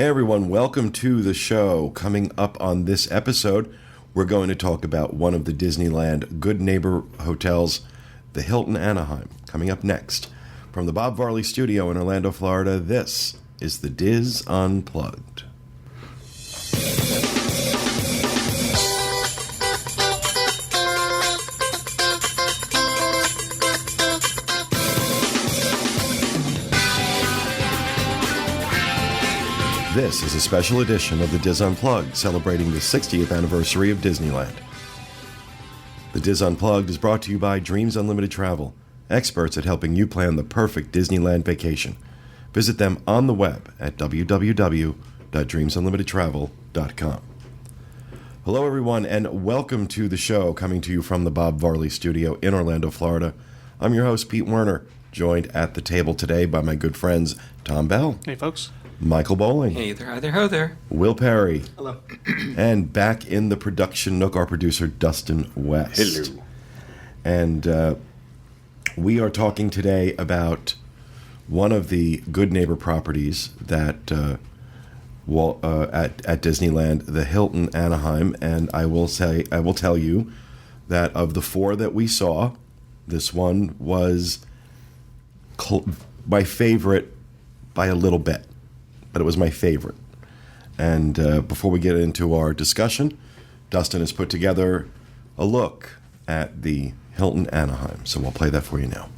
Hey everyone, welcome to the show. Coming up on this episode, we're going to talk about one of the Disneyland Good Neighbor hotels, the Hilton Anaheim. Coming up next, from the Bob Varley Studio in Orlando, Florida, this is the Diz Unplugged. This is a special edition of the Diz Unplugged, celebrating the 60th anniversary of Disneyland. The Diz Unplugged is brought to you by Dreams Unlimited Travel, experts at helping you plan the perfect Disneyland vacation. Visit them on the web at www.dreamsunlimitedtravel.com. Hello everyone, and welcome to the show, coming to you from the Bob Varley Studio in Orlando, Florida. I'm your host, Pete Werner, joined at the table today by my good friends Tom Bell. Hey folks. Michael Bowling. Hey there, hi there, ho there. Will Perry. Hello. And back in the production nook, our producer, Dustin West. Hello. And we are talking today about one of the Good Neighbor properties that at Disneyland, the Hilton Anaheim. And I will tell you that of the four that we saw, this one was my favorite by a little bit. But it was my favorite. And before we get into our discussion, Dustin has put together a look at the Hilton Anaheim. So we'll play that for you now.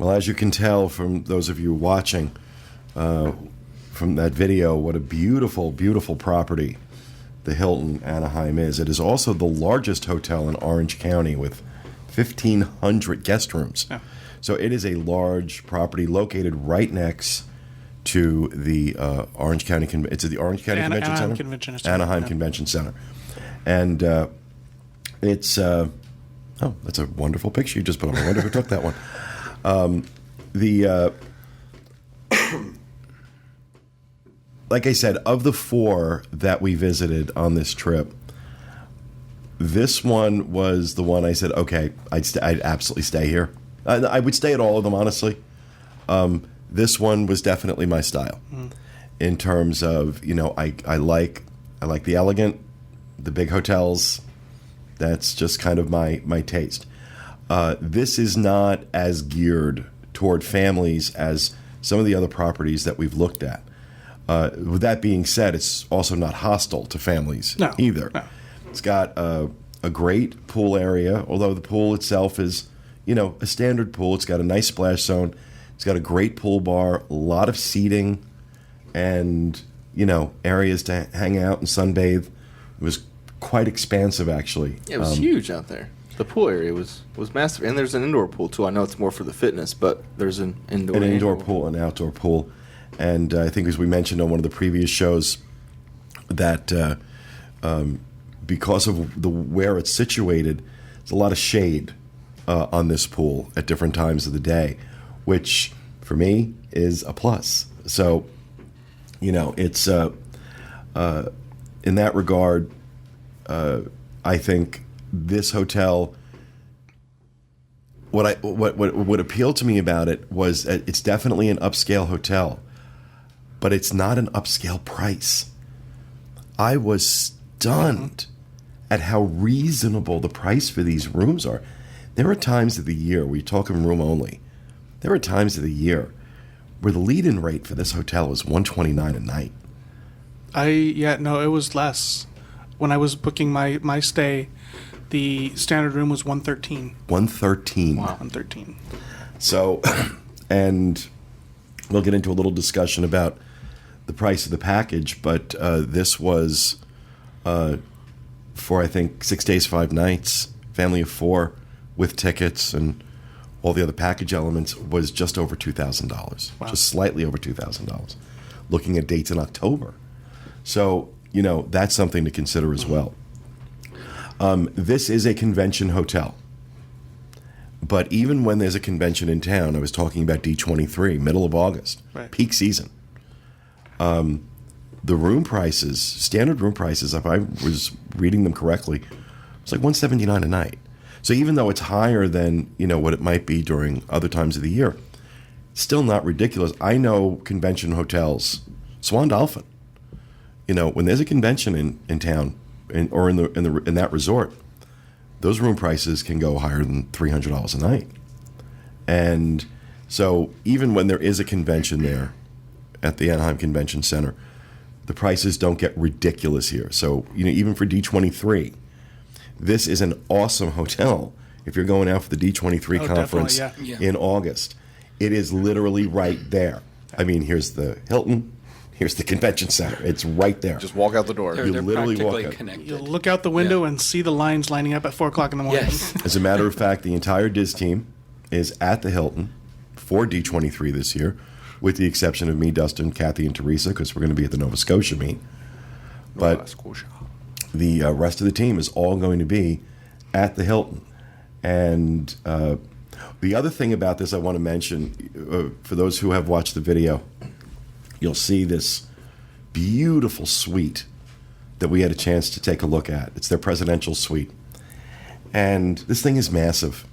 Well, as you can tell from those of you watching from that video, what a beautiful, beautiful property the Hilton Anaheim is. It is also the largest hotel in Orange County with 1,500 guest rooms. Yeah. So it is a large property located right next to the Orange County. It's at the Orange County Convention Anaheim Center. Convention Center. Anaheim Yeah. Convention Center, and it's that's a wonderful picture you just put on. I wonder who took that one. Like I said, of the 4 that we visited on this trip, this one was the one I said, okay, I'd absolutely stay here. I would stay at all of them, honestly. This one was definitely my style in terms of, I like the elegant, the big hotels. That's just kind of my taste. This is not as geared toward families as some of the other properties that we've looked at. With that being said, it's also not hostile to families either. No. It's got a great pool area, although the pool itself is, a standard pool. It's got a nice splash zone. It's got a great pool bar, a lot of seating, and, areas to hang out and sunbathe. It was quite expansive, actually. Yeah, it was huge out there. The pool area was massive. And there's an indoor pool, too. I know it's more for the fitness, but there's an indoor pool, an outdoor pool. And I think, as we mentioned on one of the previous shows, that because of where it's situated, there's a lot of shade on this pool at different times of the day, which for me is a plus. So, it's in that regard, I think this hotel. What appealed to me about it was it's definitely an upscale hotel, but it's not an upscale price. I was stunned at how reasonable the price for these rooms are. There are times of the year, we're talking room only, there are times of the year where the lead-in rate for this hotel was $129 a night. It was less. When I was booking my stay, the standard room was $113. $113. Wow. $113. So, and we'll get into a little discussion about the price of the package, but this was for, I think, 6 days, 5 nights, family of 4 with tickets and all the other package elements, was just over $2,000. Wow. Just slightly over $2,000. Looking at dates in October. So, that's something to consider as well. This is a convention hotel. But even when there's a convention in town, I was talking about D23, middle of August, right. Peak season. The room prices, standard room prices, if I was reading them correctly, it's like $179 a night. So even though it's higher than, what it might be during other times of the year, still not ridiculous. I know convention hotels, Swan Dolphin, when there's a convention in town or in that resort, those room prices can go higher than $300 a night. And so even when there is a convention there at the Anaheim Convention Center, the prices don't get ridiculous here. So, even for D23, this is an awesome hotel if you're going out for the D23 conference in August. It is literally right there. I mean, here's the Hilton, here's the convention center. It's right there. Just walk out the door. They're literally practically walk out. connected. You'll look out the window and see the lines lining up at 4 o'clock in the morning. Yes. As a matter of fact, the entire DIS team is at the Hilton for D23 this year, with the exception of me, Dustin, Kathy, and Teresa, because we're going to be at the Nova Scotia meet. But the rest of the team is all going to be at the Hilton. And the other thing about this I want to mention, for those who have watched the video, you'll see this beautiful suite that we had a chance to take a look at. It's their presidential suite. And this thing is massive.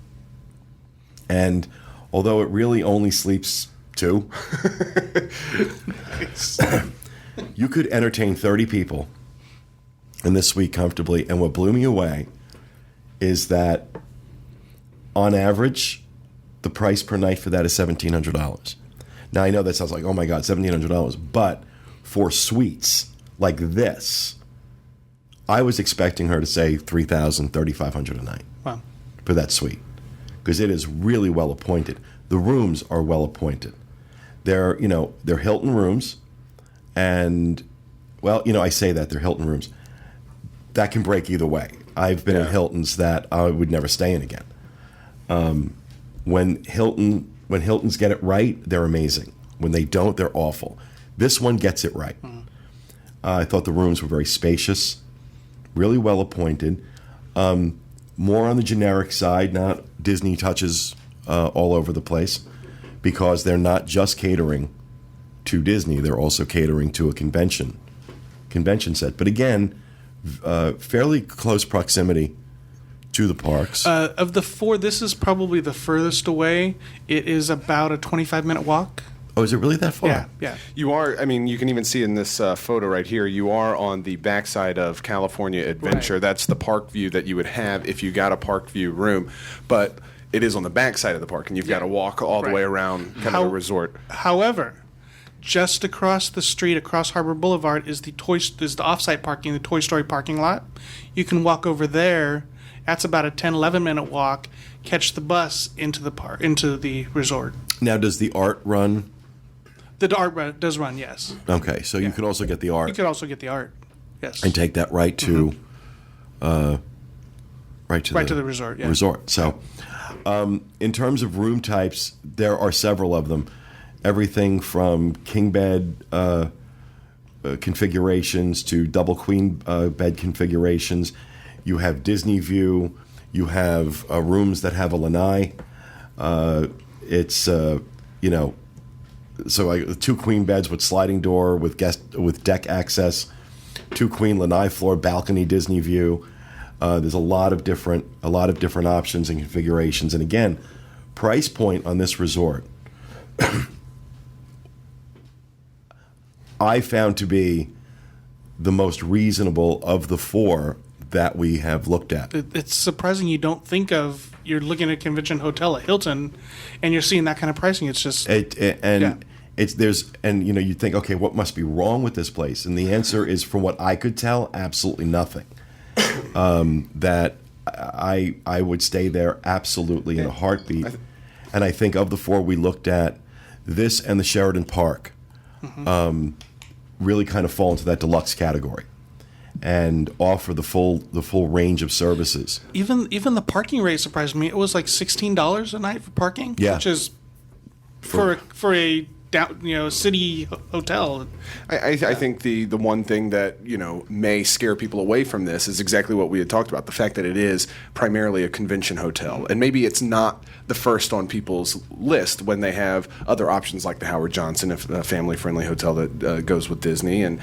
And although it really only sleeps 2, you could entertain 30 people in this suite comfortably. And what blew me away is that on average, the price per night for that is $1,700. Now, I know that sounds like, oh my God, $1,700. But for suites like this, I was expecting her to say $3,000, $3,500 a night Wow. for that suite, because it is really well appointed. The rooms are well appointed. They're Hilton rooms, and well, I say that they're Hilton rooms. That can break either way. I've been in Hiltons that I would never stay in again. When Hiltons get it right, they're amazing. When they don't, they're awful. This one gets it right. I thought the rooms were very spacious, really well appointed. More on the generic side, not Disney touches all over the place, because they're not just catering to Disney; they're also catering to a convention set. But again, fairly close proximity to the parks. Of the 4, this is probably the furthest away. It is about a 25-minute walk. Oh, is it really that far? Yeah. You are, you can even see in this photo right here, you are on the backside of California Adventure. Right. That's the park view that you would have if you got a park view room. But it is on the backside of the park, and you've got to walk all the way around kind of the resort. However, just across the street, across Harbor Boulevard, is the off-site parking, the Toy Story parking lot. You can walk over there. That's about a 10, 11-minute walk. Catch the bus into the resort. Now, does the art run? The art does run, yes. Okay, so you could also get the art. You could also get the art, yes. And take that right to, the resort. Yeah. Resort. So, in terms of room types, there are several of them. Everything from king bed configurations to double queen bed configurations. You have Disney view. You have rooms that have a lanai. So 2 queen beds with sliding door with deck access, 2 queen lanai floor balcony Disney view. There's a lot of different options and configurations. And again, price point on this resort, I found to be the most reasonable of the 4 that we have looked at. It's surprising you don't think of, you're looking at a convention hotel at Hilton and you're seeing that kind of pricing. It's just you think, okay, what must be wrong with this place? And the answer is, from what I could tell, absolutely nothing. That I would stay there absolutely in a heartbeat. And I think of the 4 we looked at, this and the Sheraton Park really kind of fall into that deluxe category and offer the full range of services. Even the parking rate surprised me. It was like $16 a night for parking, which is for a city hotel. I think the one thing that may scare people away from this is exactly what we had talked about, the fact that it is primarily a convention hotel, and maybe it's not the first on people's list when they have other options like the Howard Johnson, a family-friendly hotel that goes with Disney, and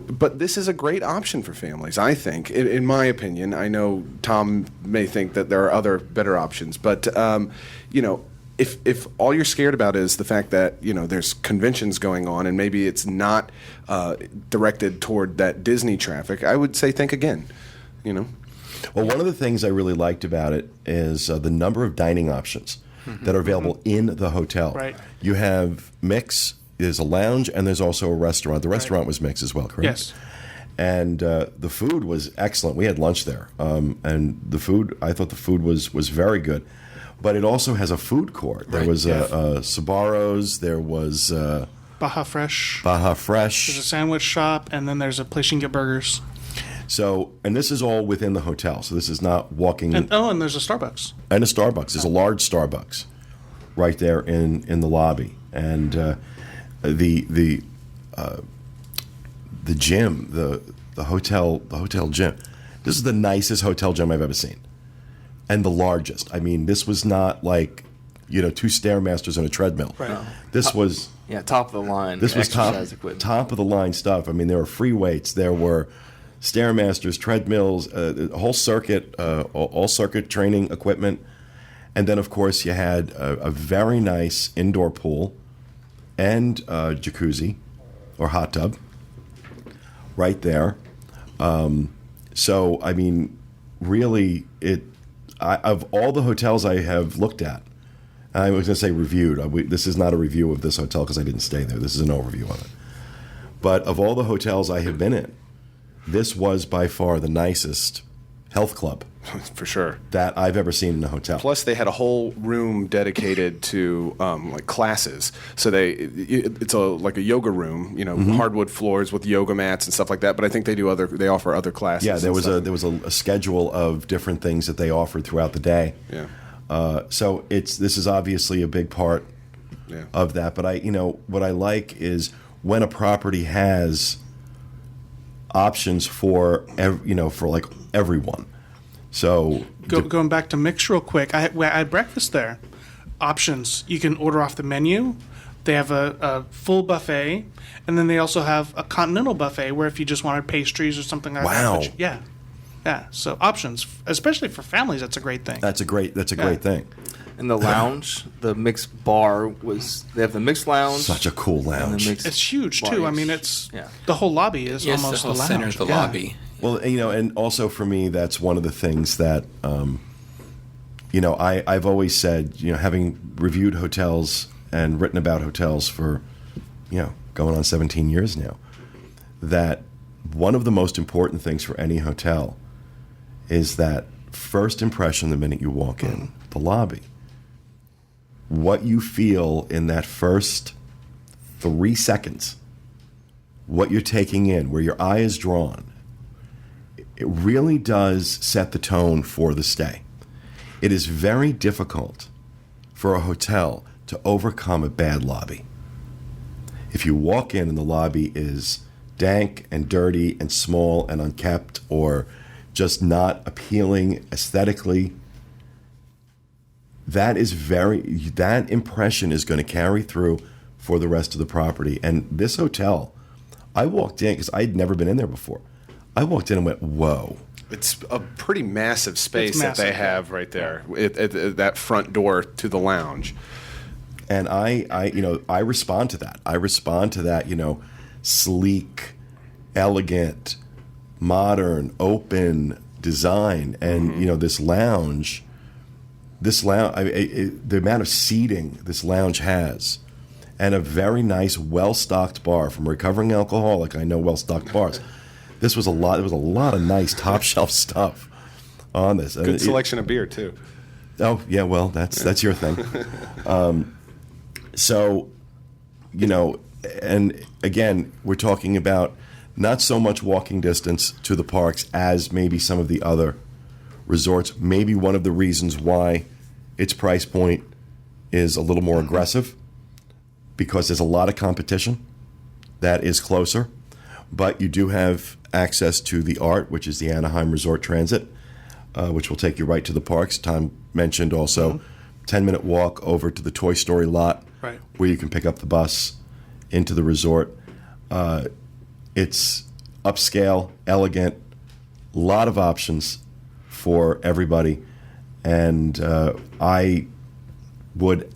but this is a great option for families, I think, in my opinion. I know Tom may think that there are other better options, but if all you're scared about is the fact that there's conventions going on and maybe it's not directed toward that Disney traffic, I would say think again. Well, one of the things I really liked about it is the number of dining options that are available in the hotel. Right. You have mix. There's a lounge and there's also a restaurant. The restaurant was mixed as well, correct? Yes. And the food was excellent. We had lunch there, and I thought the food was very good. But it also has a food court. There was Sbarro's. There was Baja Fresh. There's a sandwich shop, and then there's a place you can get burgers. So, and this is all within the hotel. So this is not walking. And there's a Starbucks. And a Starbucks. There's a large Starbucks right there in the lobby. And the gym, the hotel gym. This is the nicest hotel gym I've ever seen. And the largest. I mean, this was not like, 2 Stairmasters and a treadmill. Right. No. This was... Yeah, top of the line. This was top of the line stuff. I mean, there were free weights. There were Stairmasters, treadmills, a whole circuit, all circuit training equipment. And then, of course, you had a very nice indoor pool and jacuzzi or hot tub right there. So, I mean, really, of all the hotels I have looked at, I was going to say reviewed. This is not a review of this hotel because I didn't stay there. This is an overview of it. But of all the hotels I have been in, this was by far the nicest health club For sure. that I've ever seen in a hotel. Plus, they had a whole room dedicated to like classes. So it's like a yoga room, hardwood floors with yoga mats and stuff like that. But I think they offer other classes. Yeah, there and was stuff. a schedule of different things that they offered throughout the day. Yeah. So this is obviously a big part of that. But what I like is when a property has options for like everyone. So Going back to Mix real quick, I had breakfast there. Options. You can order off the menu. They have a full buffet, and then they also have a continental buffet where if you just wanted pastries or something like Wow. that. Yeah. So options, especially for families, that's a great thing. that's a great thing. And the lounge, the mixed bar they have the mixed lounge. Such a cool and the lounge. mixed It's huge bar too. I is- mean, the whole lobby is Yes, almost the whole the lounge. center of the Yeah. lobby. Well, and also for me, that's one of the things that, I've always said, having reviewed hotels and written about hotels for, going on 17 years now, that one of the most important things for any hotel is that first impression the minute you walk in the lobby. What you feel in that first 3 seconds, what you're taking in, where your eye is drawn, it really does set the tone for the stay. It is very difficult for a hotel to overcome a bad lobby. If you walk in and the lobby is dank and dirty and small and unkept or just not appealing aesthetically, that impression is going to carry through for the rest of the property. And this hotel, I walked in because I'd never been in there before. I walked in and went, whoa. It's a pretty massive space It's that they massive, have right there at that front door to the lounge. And I respond to that. I respond to that, sleek, elegant, modern, open design. And, this lounge, the amount of seating this lounge has, and a very nice, well-stocked bar. From a recovering alcoholic, I know well-stocked bars. There was a lot of nice top-shelf stuff on this. Good selection of beer, too. Oh, yeah, well, that's your thing. So, and again, we're talking about not so much walking distance to the parks as maybe some of the other resorts. Maybe one of the reasons why its price point is a little more aggressive, because there's a lot of competition that is closer. But you do have access to the ART, which is the Anaheim Resort Transit, which will take you right to the parks. Tom mentioned also 10-minute walk over to the Toy Story lot, Right. where you can pick up the bus into the resort. It's upscale, elegant, a lot of options for everybody. And I would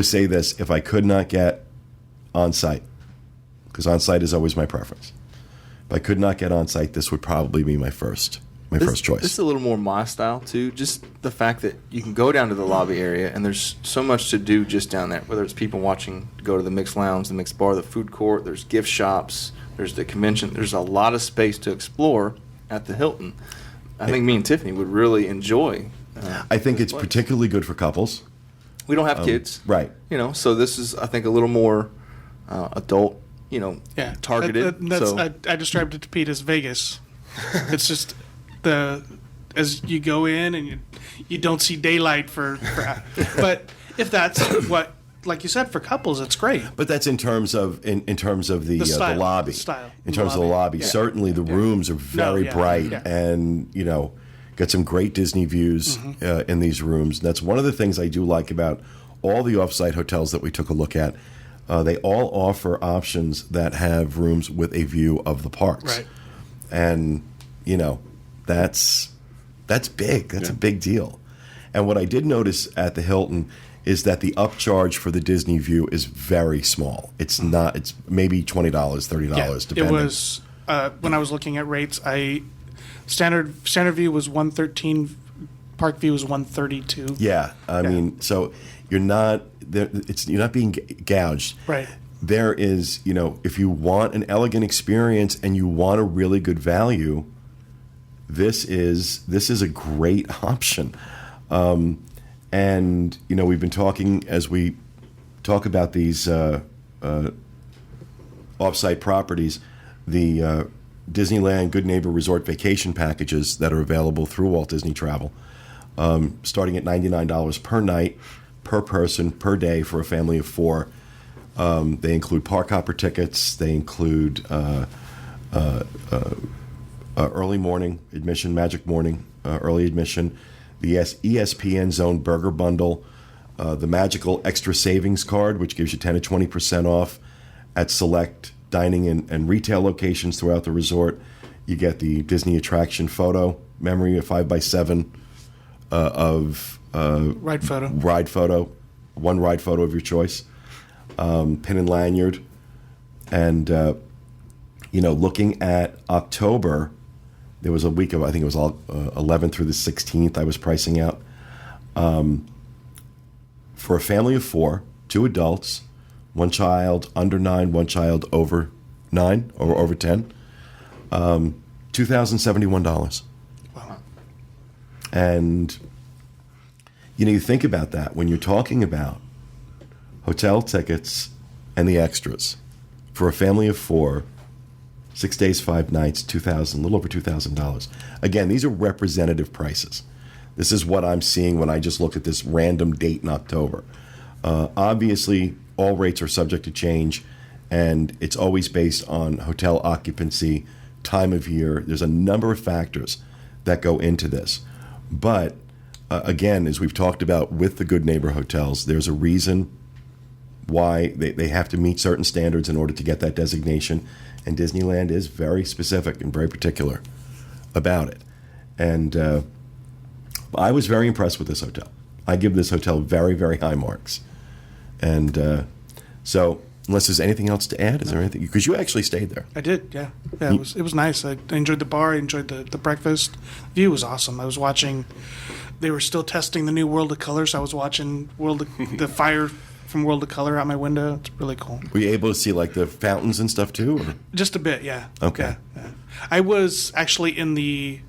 say this, if I could not get on-site, because on-site is always my preference. If I could not get on-site, this would probably be my first choice. This is a little more my style too. Just the fact that you can go down to the lobby area and there's so much to do just down there. Whether it's people watching, go to the mixed lounge, the mixed bar, the food court. There's gift shops. There's the convention. There's a lot of space to explore at the Hilton. I think me and Tiffany would really enjoy. I think this it's place. particularly good for couples. We don't have kids, Right. So this is, I think, a little more adult, Yeah, targeted. I described it to Pete as Vegas. It's just as you go in and you don't see daylight for but if that's what, like you said, for couples, it's great. But that's in terms of the style, lobby. the style. In terms of the lobby, Yeah. certainly the rooms are very bright, yeah. and got some great Disney views in these rooms. And that's one of the things I do like about all the off-site hotels that we took a look at. They all offer options that have rooms with a view of the parks, Right. and that's big. That's a big deal. And what I did notice at the Hilton is that the upcharge for the Disney view is very small. It's not. It's maybe $20, $30, depending. It was when I was looking at rates. Standard view was $113, park view was $132. Yeah, I mean, so you're not you're not being gouged. Right. There is, if you want an elegant experience and you want a really good value, this is a great option. And we've been talking as we talk about these off-site properties, the Disneyland Good Neighbor Resort vacation packages that are available through Walt Disney Travel, starting at $99 per night, per person, per day for a family of 4. They include park hopper tickets. They include early morning admission, Magic Morning early admission, the ESPN Zone Burger Bundle, the magical Extra Savings Card, which gives you 10 to 20% off at select dining and retail locations throughout the resort. You get the Disney attraction photo memory, a 5x7 of Ride photo. One ride photo of your choice, pin and lanyard. And, looking at October, there was a week of, I think it was all 11th through the 16th, I was pricing out. For a family of 4, 2 adults, 1 child under 9, 1 child over 9 or over 10, $2,071. Wow. And, you think about that when you're talking about hotel tickets and the extras for a family of 4, 6 days, 5 nights, $2,000, a little over $2,000. Again, these are representative prices. This is what I'm seeing when I just look at this random date in October. Obviously, all rates are subject to change, and it's always based on hotel occupancy, time of year. There's a number of factors that go into this. But, again, as we've talked about with the Good Neighbor hotels, there's a reason why they have to meet certain standards in order to get that designation. And Disneyland is very specific and very particular about it. And I was very impressed with this hotel. I give this hotel very, very high marks. And so, unless there's anything else to add, is there anything? Because you actually stayed there. I did, yeah. Yeah, it was nice. I enjoyed the bar. I enjoyed the breakfast. The view was awesome. I was watching. They were still testing the new World of Color, so I was watching the fire from World of Color out my window. It's really cool. Were you able to see like the fountains and stuff too? Or? Just a bit, yeah. Okay. Yeah. I was actually in the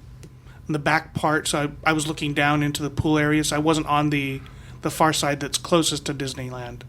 back part, so I was looking down into the pool area. So I wasn't on the far side that's closest to Disneyland.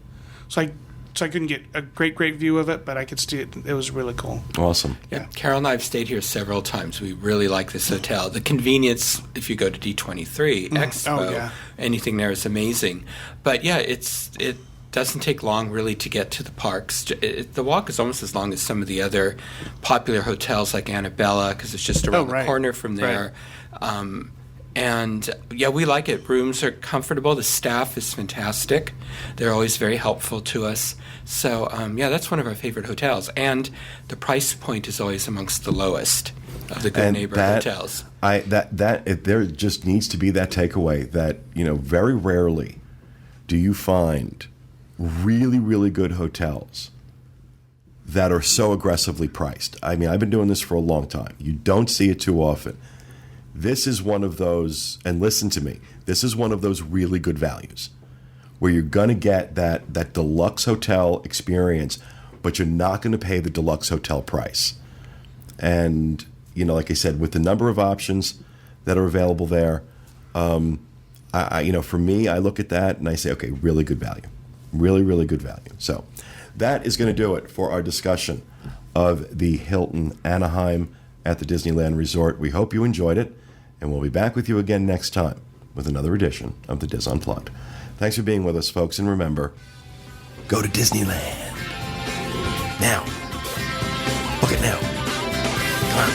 So I couldn't get a great view of it, but I could see it. It was really cool. Awesome. Yeah, Carol and I have stayed here several times. We really like this hotel. The convenience, if you go to D23 Expo, anything there is amazing. But yeah, it doesn't take long really to get to the parks. The walk is almost as long as some of the other popular hotels like Annabella, because it's just around the corner from there. Right. And yeah, we like it. Rooms are comfortable. The staff is fantastic. They're always very helpful to us. So yeah, that's one of our favorite hotels. And the price point is always amongst the lowest of the Good Neighbor hotels. There just needs to be that takeaway that, very rarely do you find really, really good hotels that are so aggressively priced. I mean, I've been doing this for a long time. You don't see it too often. This is one of those, and listen to me, this is one of those really good values where you're going to get that deluxe hotel experience, but you're not going to pay the deluxe hotel price. And, like I said, with the number of options that are available there, for me, I look at that and I say, okay, really good value. Really, really good value. So that is going to do it for our discussion of the Hilton Anaheim at the Disneyland Resort. We hope you enjoyed it, and we'll be back with you again next time with another edition of the Dis Unplugged. Thanks for being with us, folks, and remember, go to Disneyland. Now. Book it now. Come on.